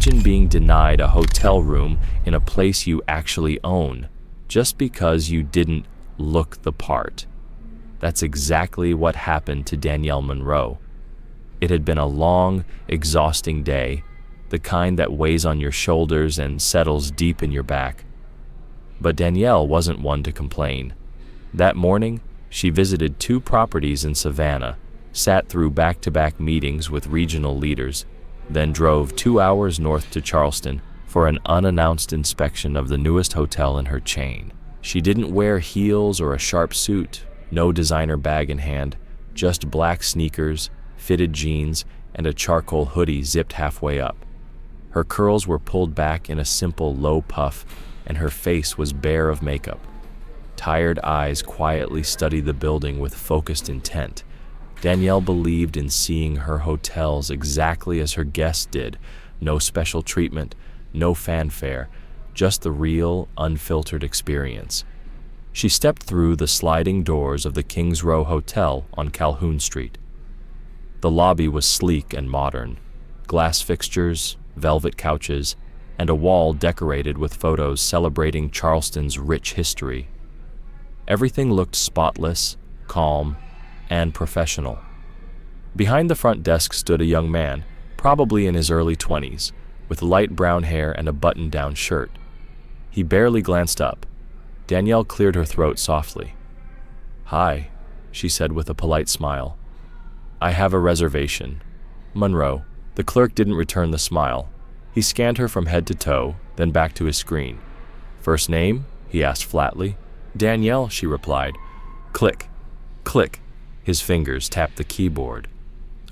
Imagine being denied a hotel room in a place you actually own, just because you didn't look the part. That's exactly what happened to Danielle Monroe. It had been a long, exhausting day, the kind that weighs on your shoulders and settles deep in your back. But Danielle wasn't one to complain. That morning, she visited 2 properties in Savannah, sat through back-to-back meetings with regional leaders, then drove 2 hours north to Charleston for an unannounced inspection of the newest hotel in her chain. She didn't wear heels or a sharp suit, no designer bag in hand, just black sneakers, fitted jeans, and a charcoal hoodie zipped halfway up. Her curls were pulled back in a simple low puff, and her face was bare of makeup. Tired eyes quietly studied the building with focused intent. Danielle believed in seeing her hotels exactly as her guests did. No special treatment, no fanfare, just the real, unfiltered experience. She stepped through the sliding doors of the Kings Row Hotel on Calhoun Street. The lobby was sleek and modern. Glass fixtures, velvet couches, and a wall decorated with photos celebrating Charleston's rich history. Everything looked spotless, calm, and professional. Behind the front desk stood a young man, probably in his early 20s, with light brown hair and a button-down shirt. He barely glanced up. Danielle cleared her throat softly. "Hi," she said with a polite smile. "I have a reservation." Monroe. The clerk didn't return the smile. He scanned her from head to toe, then back to his screen. "First name?" he asked flatly. "Danielle," she replied. Click, click. His fingers tapped the keyboard.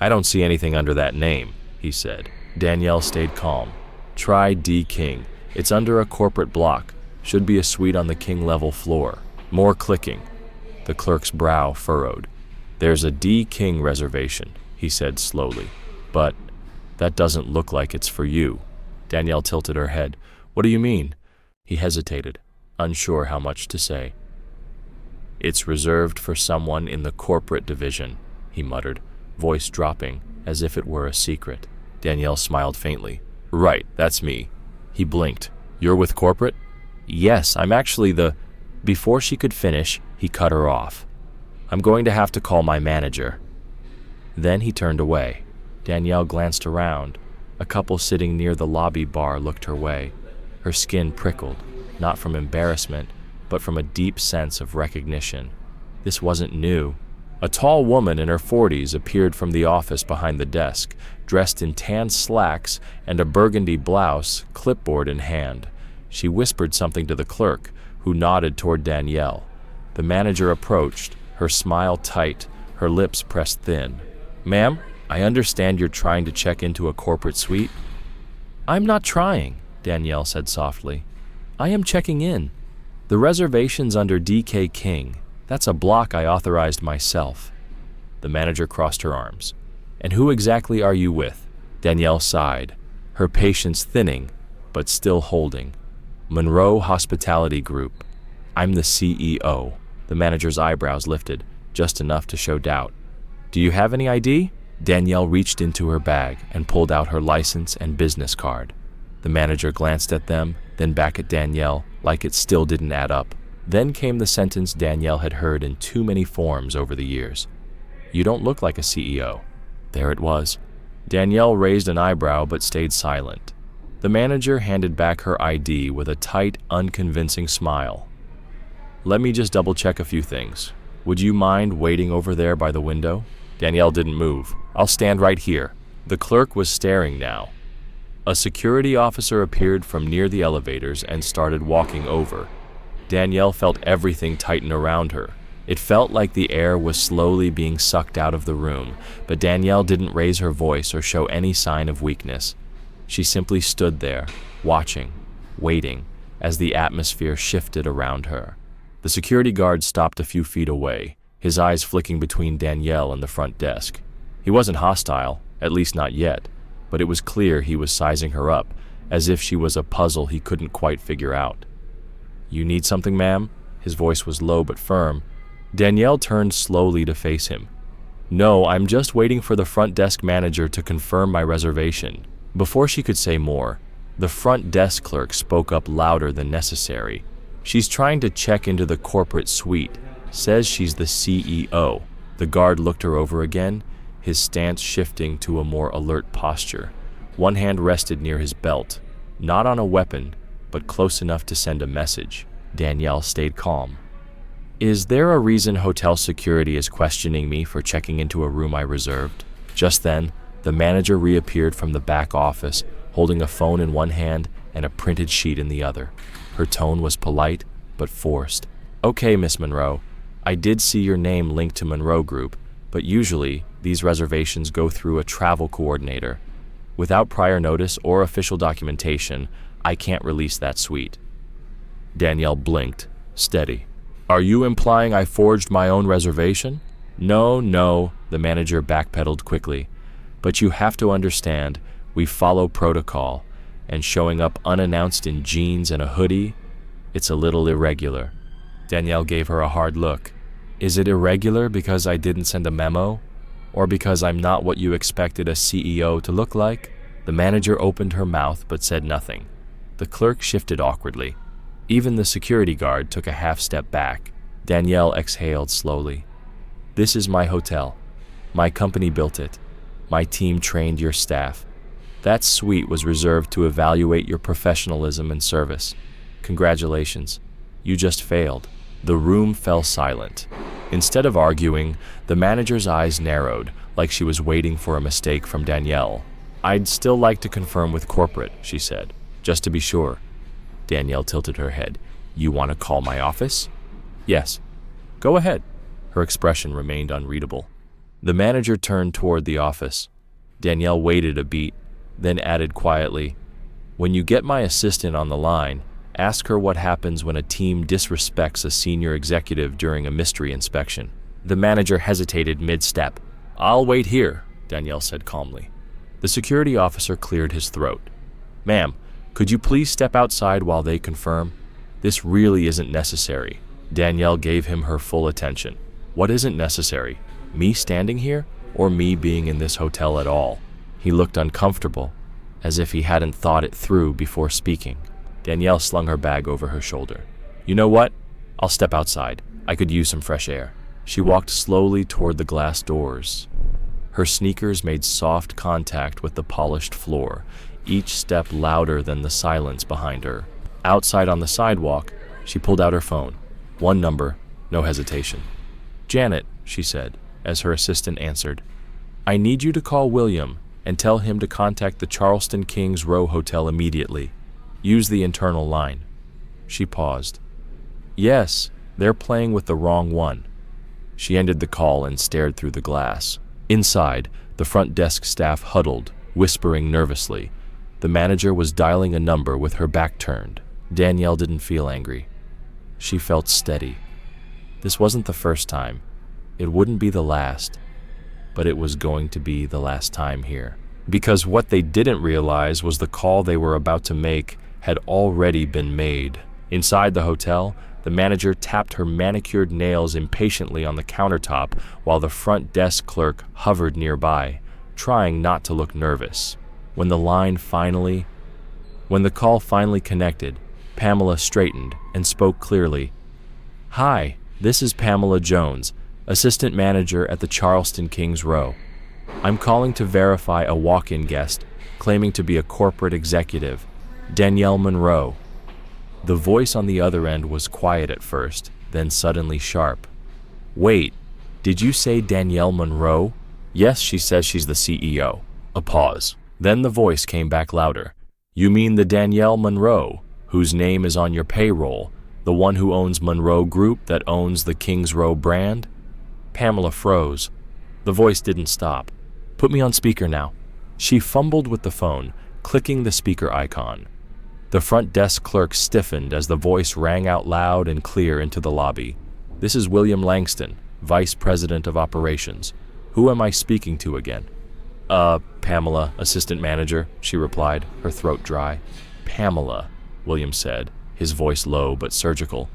"I don't see anything under that name," he said. Danielle stayed calm. "Try D. King. It's under a corporate block. Should be a suite on the King level floor." More clicking. The clerk's brow furrowed. "There's a D. King reservation," he said slowly. "But that doesn't look like it's for you." Danielle tilted her head. "What do you mean?" He hesitated, unsure how much to say. "It's reserved for someone in the corporate division," he muttered, voice dropping as if it were a secret. Danielle smiled faintly. "Right, that's me." He blinked. "You're with corporate?" "Yes, I'm actually the—" Before she could finish, he cut her off. "I'm going to have to call my manager." Then he turned away. Danielle glanced around. A couple sitting near the lobby bar looked her way. Her skin prickled, not from embarrassment, but from a deep sense of recognition. This wasn't new. A tall woman in her 40s appeared from the office behind the desk, dressed in tan slacks and a burgundy blouse, clipboard in hand. She whispered something to the clerk, who nodded toward Danielle. The manager approached, her smile tight, her lips pressed thin. "Ma'am, I understand you're trying to check into a corporate suite." "I'm not trying," Danielle said softly. "I am checking in. The reservation's under D.K. King. That's a block I authorized myself." The manager crossed her arms. "And who exactly are you with?" Danielle sighed, her patience thinning, but still holding. "Monroe Hospitality Group. I'm the CEO." The manager's eyebrows lifted, just enough to show doubt. "Do you have any ID?" Danielle reached into her bag and pulled out her license and business card. The manager glanced at them, then back at Danielle, like it still didn't add up. Then came the sentence Danielle had heard in too many forms over the years. "You don't look like a CEO." There it was. Danielle raised an eyebrow but stayed silent. The manager handed back her ID with a tight, unconvincing smile. "Let me just double-check a few things. Would you mind waiting over there by the window?" Danielle didn't move. "I'll stand right here." The clerk was staring now. A security officer appeared from near the elevators and started walking over. Danielle felt everything tighten around her. It felt like the air was slowly being sucked out of the room, but Danielle didn't raise her voice or show any sign of weakness. She simply stood there, watching, waiting, as the atmosphere shifted around her. The security guard stopped a few feet away, his eyes flicking between Danielle and the front desk. He wasn't hostile, at least not yet, but it was clear he was sizing her up, as if she was a puzzle he couldn't quite figure out. "You need something, ma'am?" His voice was low but firm. Danielle turned slowly to face him. "No, I'm just waiting for the front desk manager to confirm my reservation." Before she could say more, the front desk clerk spoke up louder than necessary. She's trying to check into the corporate suite. Says she's the CEO. The guard looked her over again, his stance shifting to a more alert posture. One hand rested near his belt, not on a weapon, but close enough to send a message. Danielle stayed calm. Is there a reason hotel security is questioning me for checking into a room I reserved? Just then, the manager reappeared from the back office, holding a phone in one hand and a printed sheet in the other. Her tone was polite, but forced. Okay, Miss Monroe, I did see your name linked to Monroe Group, but usually these reservations go through a travel coordinator. Without prior notice or official documentation, I can't release that suite. Danielle blinked, steady. Are you implying I forged my own reservation? No, the manager backpedaled quickly. But you have to understand, we follow protocol, and showing up unannounced in jeans and a hoodie, it's a little irregular. Danielle gave her a hard look. Is it irregular because I didn't send a memo? Or because I'm not what you expected a CEO to look like? The manager opened her mouth but said nothing. The clerk shifted awkwardly. Even the security guard took a half step back. Danielle exhaled slowly. This is my hotel. My company built it. My team trained your staff. That suite was reserved to evaluate your professionalism and service. Congratulations. You just failed. The room fell silent. Instead of arguing, the manager's eyes narrowed, like she was waiting for a mistake from Danielle. I'd still like to confirm with corporate, she said, just to be sure. Danielle tilted her head. You want to call my office? Yes. Go ahead. Her expression remained unreadable. The manager turned toward the office. Danielle waited a beat, then added quietly, when you get my assistant on the line, ask her what happens when a team disrespects a senior executive during a mystery inspection. The manager hesitated mid-step. I'll wait here, Danielle said calmly. The security officer cleared his throat. Ma'am, could you please step outside while they confirm? This really isn't necessary. Danielle gave him her full attention. What isn't necessary? Me standing here, or me being in this hotel at all? He looked uncomfortable, as if he hadn't thought it through before speaking. Danielle slung her bag over her shoulder. You know what? I'll step outside. I could use some fresh air. She walked slowly toward the glass doors. Her sneakers made soft contact with the polished floor, each step louder than the silence behind her. Outside on the sidewalk, she pulled out her phone. One number, no hesitation. Janet, she said, as her assistant answered. I need you to call William and tell him to contact the Charleston Kings Row Hotel immediately. Use the internal line. She paused. Yes, they're playing with the wrong one. She ended the call and stared through the glass. Inside, the front desk staff huddled, whispering nervously. The manager was dialing a number with her back turned. Danielle didn't feel angry. She felt steady. This wasn't the first time. It wouldn't be the last. But it was going to be the last time here. Because what they didn't realize was the call they were about to make had already been made. Inside the hotel, the manager tapped her manicured nails impatiently on the countertop while the front desk clerk hovered nearby, trying not to look nervous. When the call finally connected, Pamela straightened and spoke clearly. Hi, this is Pamela Jones, assistant manager at the Charleston Kings Row. I'm calling to verify a walk-in guest claiming to be a corporate executive, Danielle Monroe. The voice on the other end was quiet at first, then suddenly sharp. Wait, did you say Danielle Monroe? Yes, she says she's the CEO. A pause. Then the voice came back louder. You mean the Danielle Monroe, whose name is on your payroll, the one who owns Monroe Group that owns the Kings Row brand? Pamela froze. The voice didn't stop. Put me on speaker now. She fumbled with the phone, clicking the speaker icon. The front desk clerk stiffened as the voice rang out loud and clear into the lobby. This is William Langston, Vice President of Operations. Who am I speaking to again? Pamela, Assistant Manager, she replied, her throat dry. Pamela, William said, his voice low but surgical.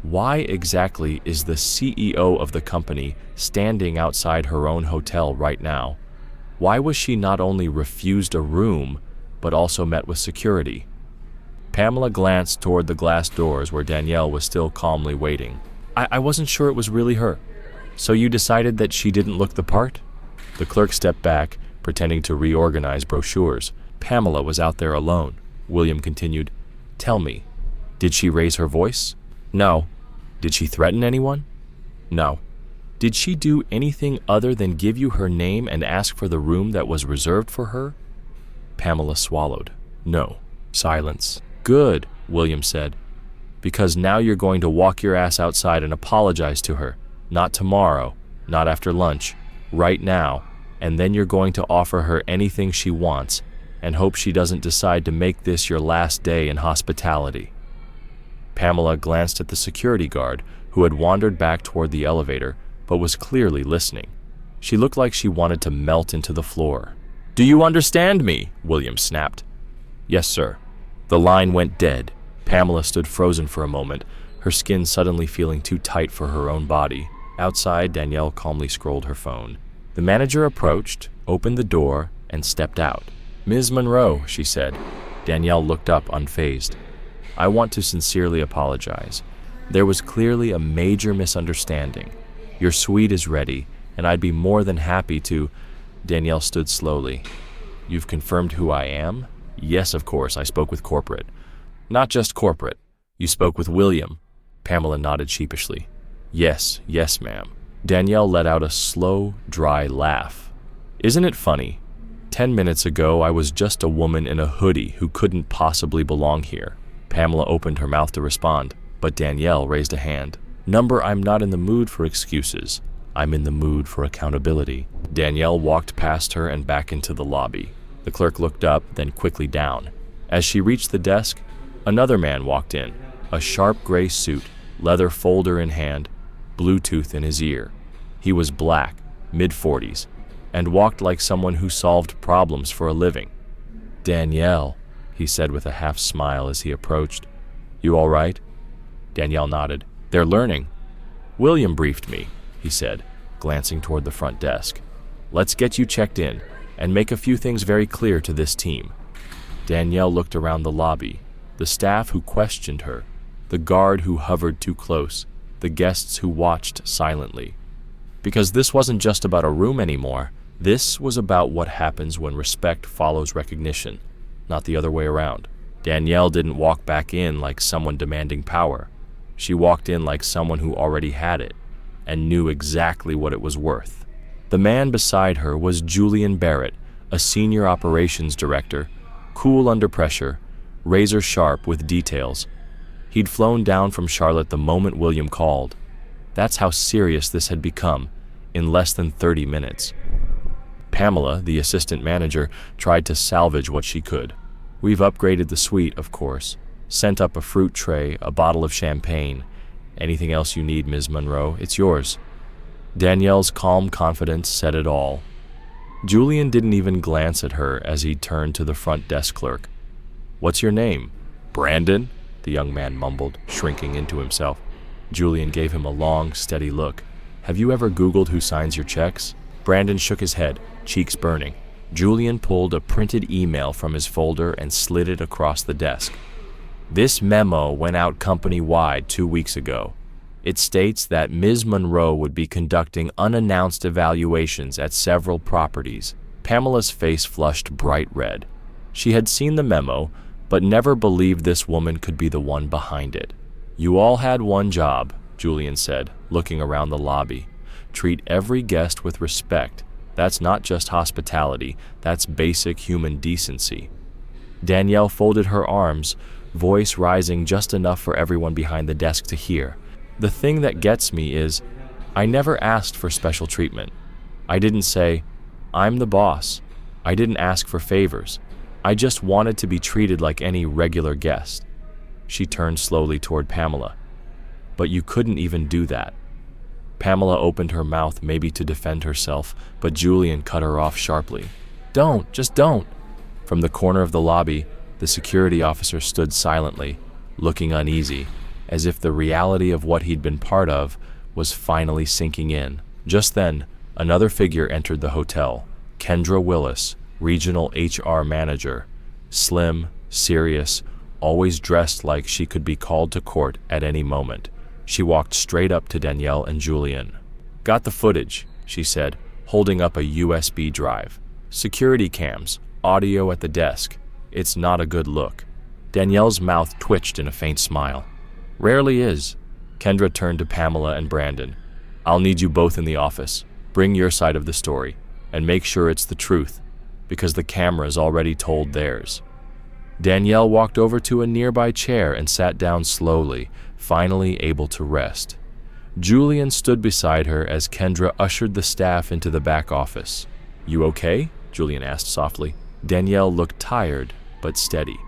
Why exactly is the CEO of the company standing outside her own hotel right now? Why was she not only refused a room, but also met with security. Pamela glanced toward the glass doors where Danielle was still calmly waiting. I wasn't sure it was really her. So you decided that she didn't look the part? The clerk stepped back, pretending to reorganize brochures. Pamela was out there alone. William continued, "Tell me, did she raise her voice?" "No." "Did she threaten anyone?" "No." "Did she do anything other than give you her name and ask for the room that was reserved for her?" Pamela swallowed. "No." Silence. "Good," William said, "because now you're going to walk your ass outside and apologize to her. Not tomorrow, not after lunch, right now, and then you're going to offer her anything she wants and hope she doesn't decide to make this your last day in hospitality." Pamela glanced at the security guard, who had wandered back toward the elevator, but was clearly listening. She looked like she wanted to melt into the floor. "Do you understand me?" William snapped. "Yes, sir." The line went dead. Pamela stood frozen for a moment, her skin suddenly feeling too tight for her own body. Outside, Danielle calmly scrolled her phone. The manager approached, opened the door, and stepped out. "Ms. Monroe," she said. Danielle looked up unfazed. "I want to sincerely apologize. There was clearly a major misunderstanding. Your suite is ready, and I'd be more than happy to—" Danielle stood slowly. "You've confirmed who I am?" "Yes, of course, I spoke with corporate." "Not just corporate. You spoke with William." Pamela nodded sheepishly. Yes, ma'am." Danielle let out a slow, dry laugh. "Isn't it funny? 10 minutes ago, I was just a woman in a hoodie who couldn't possibly belong here." Pamela opened her mouth to respond, but Danielle raised a hand. "Number, I'm not in the mood for excuses. I'm in the mood for accountability." Danielle walked past her and back into the lobby. The clerk looked up, then quickly down. As she reached the desk, another man walked in, a sharp gray suit, leather folder in hand, Bluetooth in his ear. He was black, mid-40s, and walked like someone who solved problems for a living. "Danielle," he said with a half-smile as he approached. "You all right?" Danielle nodded. "They're learning." "William briefed me," he said, glancing toward the front desk. "Let's get you checked in and make a few things very clear to this team." Danielle looked around the lobby, the staff who questioned her, the guard who hovered too close, the guests who watched silently. Because this wasn't just about a room anymore. This was about what happens when respect follows recognition, not the other way around. Danielle didn't walk back in like someone demanding power. She walked in like someone who already had it and knew exactly what it was worth. The man beside her was Julian Barrett, a senior operations director, cool under pressure, razor sharp with details. He'd flown down from Charlotte the moment William called. That's how serious this had become, in less than 30 minutes. Pamela, the assistant manager, tried to salvage what she could. "We've upgraded the suite, of course. Sent up a fruit tray, a bottle of champagne. Anything else you need, Ms. Monroe, it's yours." Danielle's calm confidence said it all. Julian didn't even glance at her as he turned to the front desk clerk. "What's your name?" "Brandon," the young man mumbled, shrinking into himself. Julian gave him a long, steady look. "Have you ever Googled who signs your checks?" Brandon shook his head, cheeks burning. Julian pulled a printed email from his folder and slid it across the desk. "This memo went out company-wide 2 weeks ago. It states that Ms. Monroe would be conducting unannounced evaluations at several properties." Pamela's face flushed bright red. She had seen the memo, but never believed this woman could be the one behind it. "You all had one job," Julian said, looking around the lobby. "Treat every guest with respect. That's not just hospitality, that's basic human decency." Danielle folded her arms, voice rising just enough for everyone behind the desk to hear. "The thing that gets me is, I never asked for special treatment. I didn't say, 'I'm the boss.' I didn't ask for favors. I just wanted to be treated like any regular guest." She turned slowly toward Pamela. "But you couldn't even do that." Pamela opened her mouth maybe to defend herself, but Julian cut her off sharply. "Don't, just don't." From the corner of the lobby, the security officer stood silently, looking uneasy, as if the reality of what he'd been part of was finally sinking in. Just then, another figure entered the hotel, Kendra Willis, regional HR manager. slim, serious, always dressed like she could be called to court at any moment. She walked straight up to Danielle and Julian. "Got the footage," she said, holding up a USB drive. "Security cams, audio at the desk. It's not a good look." Danielle's mouth twitched in a faint smile. "Rarely is." Kendra turned to Pamela and Brandon. "I'll need you both in the office. Bring your side of the story, and make sure it's the truth, because the cameras already told theirs." Danielle walked over to a nearby chair and sat down slowly, finally able to rest. Julian stood beside her as Kendra ushered the staff into the back office. "You okay?" Julian asked softly. Danielle looked tired, but steady.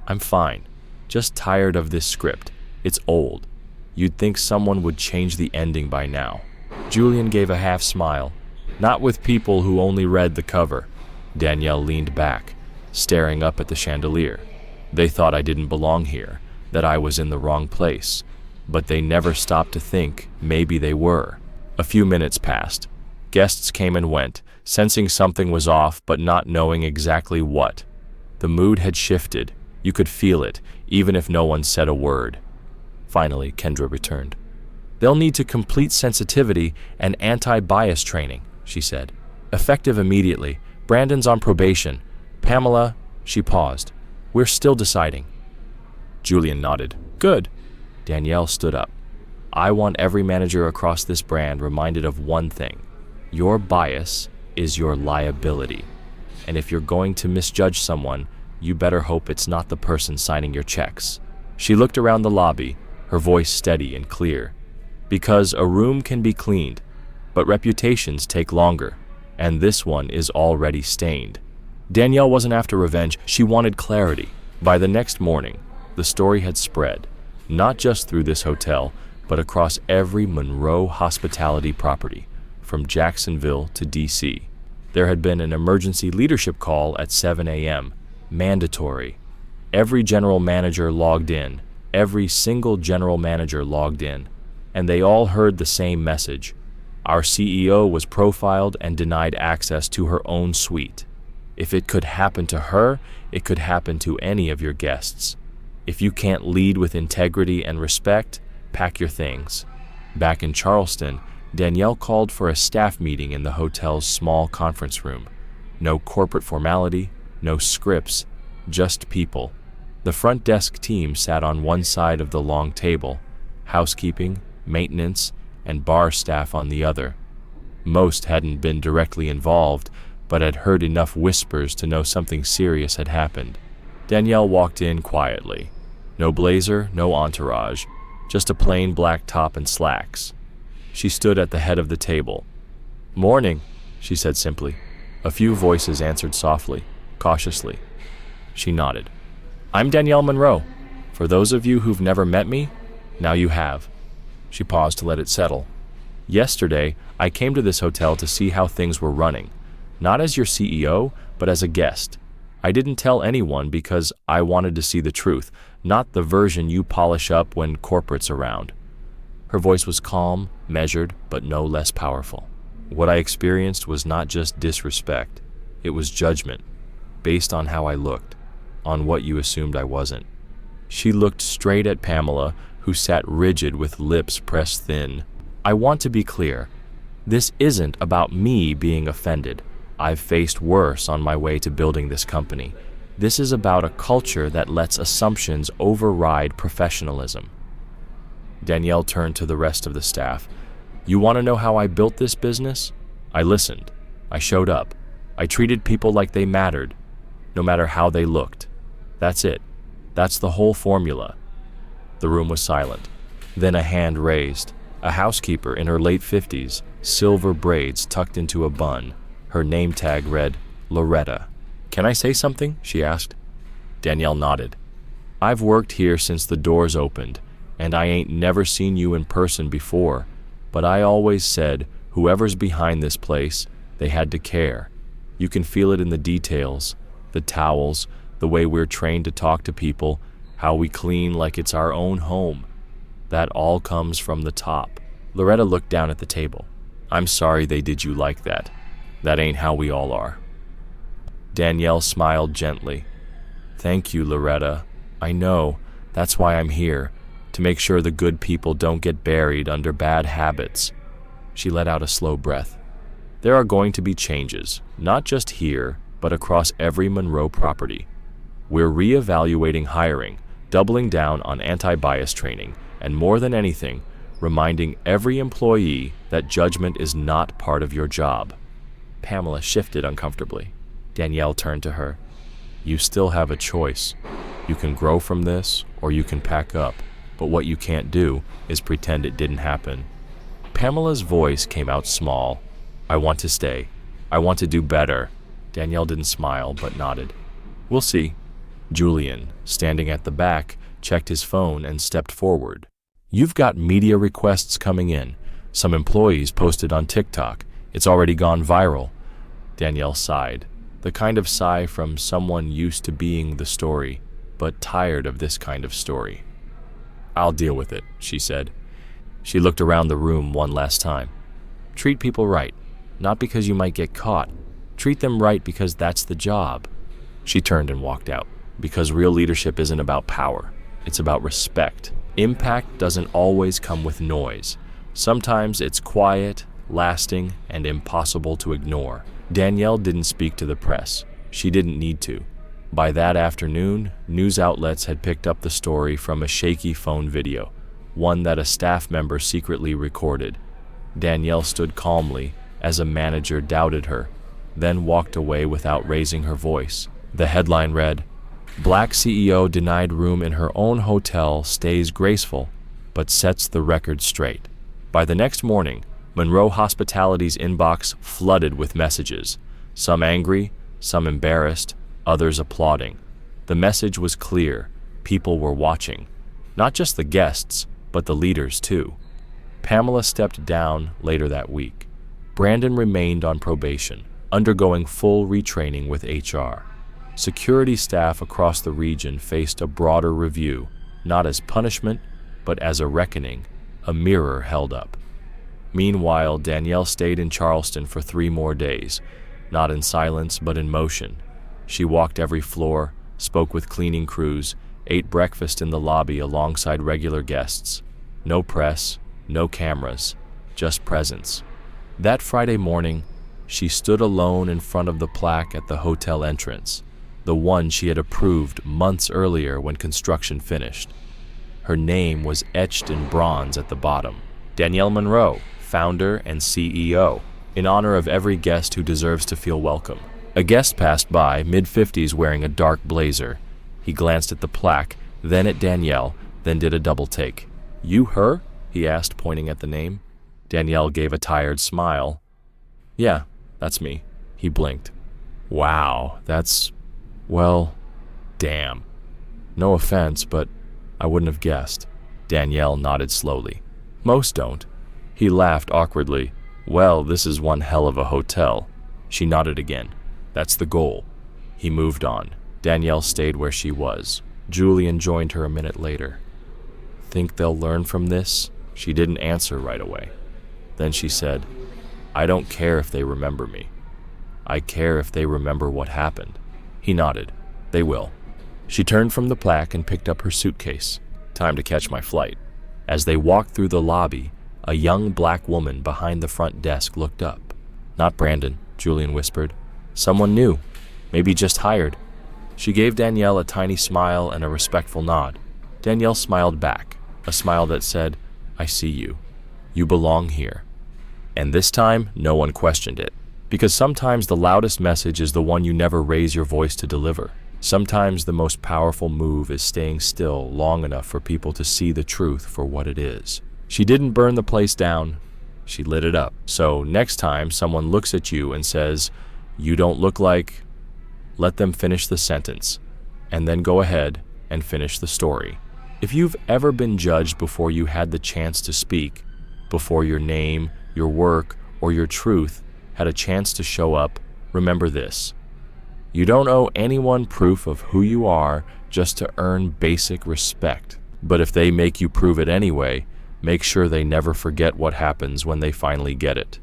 "I'm fine. Just tired of this script. It's old. You'd think someone would change the ending by now." Julian gave a half smile. "Not with people who only read the cover." Danielle leaned back, staring up at the chandelier. "They thought I didn't belong here, that I was in the wrong place, but they never stopped to think maybe they were." A few minutes passed. Guests came and went, sensing something was off but not knowing exactly what. The mood had shifted. You could feel it, even if no one said a word. Finally, Kendra returned. "They'll need to complete sensitivity and anti-bias training," she said. "Effective immediately. Brandon's on probation. Pamela," she paused. "We're still deciding." Julian nodded. "Good." Danielle stood up. "I want every manager across this brand reminded of one thing. Your bias is your liability. And if you're going to misjudge someone, you better hope it's not the person signing your checks." She looked around the lobby, her voice steady and clear. "Because a room can be cleaned, but reputations take longer, and this one is already stained." Danielle wasn't after revenge, she wanted clarity. By the next morning, the story had spread, not just through this hotel, but across every Monroe hospitality property, from Jacksonville to D.C. There had been an emergency leadership call at 7 a.m., mandatory. Every general manager logged in, every single general manager logged in, and they all heard the same message. Our CEO was profiled and denied access to her own suite. If it could happen to her, it could happen to any of your guests. If you can't lead with integrity and respect, pack your things. Back in Charleston, Danielle called for a staff meeting in the hotel's small conference room. No corporate formality, no scripts, just people. The front desk team sat on one side of the long table, housekeeping, maintenance, and bar staff on the other. Most hadn't been directly involved, but had heard enough whispers to know something serious had happened. Danielle walked in quietly. No blazer, no entourage, just a plain black top and slacks. She stood at the head of the table. "Morning," she said simply. A few voices answered softly, cautiously. She nodded. "I'm Danielle Monroe. For those of you who've never met me, now you have." She paused to let it settle. "Yesterday, I came to this hotel to see how things were running, not as your CEO, but as a guest. I didn't tell anyone because I wanted to see the truth, not the version you polish up when corporate's around." Her voice was calm, measured, but no less powerful. "What I experienced was not just disrespect. It was judgment, based on how I looked, on what you assumed I wasn't." She looked straight at Pamela, who sat rigid with lips pressed thin. "I want to be clear. This isn't about me being offended. I've faced worse on my way to building this company. This is about a culture that lets assumptions override professionalism." Danielle turned to the rest of the staff. "You want to know how I built this business? I listened. I showed up. I treated people like they mattered, no matter how they looked. That's it. That's the whole formula." The room was silent. Then a hand raised. A housekeeper in her late 50s, silver braids tucked into a bun. Her name tag read, Loretta. "Can I say something?" she asked. Danielle nodded. "I've worked here since the doors opened, and I ain't never seen you in person before, but I always said, whoever's behind this place, they had to care. You can feel it in the details, the towels, the way we're trained to talk to people, how we clean like it's our own home. That all comes from the top." Loretta looked down at the table. "I'm sorry they did you like that. That ain't how we all are." Danielle smiled gently. Thank you, Loretta. I know. That's why I'm here, to make sure the good people don't get buried under bad habits. She let out a slow breath. There are going to be changes, not just here, but across every Monroe property. We're reevaluating hiring, doubling down on anti-bias training, and more than anything, reminding every employee that judgment is not part of your job. Pamela shifted uncomfortably. Danielle turned to her. You still have a choice. You can grow from this, or you can pack up, but what you can't do is pretend it didn't happen. Pamela's voice came out small. I want to stay. I want to do better. Danielle didn't smile, but nodded. We'll see. Julian, standing at the back, checked his phone and stepped forward. You've got media requests coming in. Some employees posted on TikTok. It's already gone viral. Danielle sighed, the kind of sigh from someone used to being the story, but tired of this kind of story. I'll deal with it, she said. She looked around the room one last time. Treat people right, not because you might get caught. Treat them right because that's the job. She turned and walked out, because real leadership isn't about power. It's about respect. Impact doesn't always come with noise. Sometimes it's quiet, lasting, and impossible to ignore. Danielle didn't speak to the press. She didn't need to. By that afternoon, news outlets had picked up the story from a shaky phone video, one that a staff member secretly recorded. Danielle stood calmly as a manager doubted her, then walked away without raising her voice. The headline read, Black CEO denied room in her own hotel, stays graceful, but sets the record straight. By the next morning, Monroe Hospitality's inbox flooded with messages, some angry, some embarrassed, others applauding. The message was clear. People were watching. Not just the guests, but the leaders too. Pamela stepped down later that week. Brandon remained on probation, undergoing full retraining with HR. Security staff across the region faced a broader review, not as punishment, but as a reckoning, a mirror held up. Meanwhile, Danielle stayed in Charleston for 3 more days, not in silence, but in motion. She walked every floor, spoke with cleaning crews, ate breakfast in the lobby alongside regular guests. No press, no cameras, just presence. That Friday morning, she stood alone in front of the plaque at the hotel entrance, the one she had approved months earlier when construction finished. Her name was etched in bronze at the bottom. Danielle Monroe, founder and CEO, in honor of every guest who deserves to feel welcome. A guest passed by, mid-50s, wearing a dark blazer. He glanced at the plaque, then at Danielle, then did a double take. You her? He asked, pointing at the name. Danielle gave a tired smile. Yeah, that's me. He blinked. Wow, that's... well, damn. No offense, but I wouldn't have guessed. Danielle nodded slowly. Most don't. He laughed awkwardly. Well, this is one hell of a hotel. She nodded again. That's the goal. He moved on. Danielle stayed where she was. Julian joined her a minute later. Think they'll learn from this? She didn't answer right away. Then she said, I don't care if they remember me. I care if they remember what happened. He nodded. They will. She turned from the plaque and picked up her suitcase. Time to catch my flight. As they walked through the lobby, a young black woman behind the front desk looked up. Not Brandon, Julian whispered. Someone new, maybe just hired. She gave Danielle a tiny smile and a respectful nod. Danielle smiled back, a smile that said, I see you. You belong here. And this time, no one questioned it. Because sometimes the loudest message is the one you never raise your voice to deliver. Sometimes the most powerful move is staying still long enough for people to see the truth for what it is. She didn't burn the place down. She lit it up. So next time someone looks at you and says, you don't look like... let them finish the sentence, and then go ahead and finish the story. If you've ever been judged before you had the chance to speak, before your name, your work, or your truth had a chance to show up, remember this. You don't owe anyone proof of who you are just to earn basic respect. But if they make you prove it anyway, make sure they never forget what happens when they finally get it.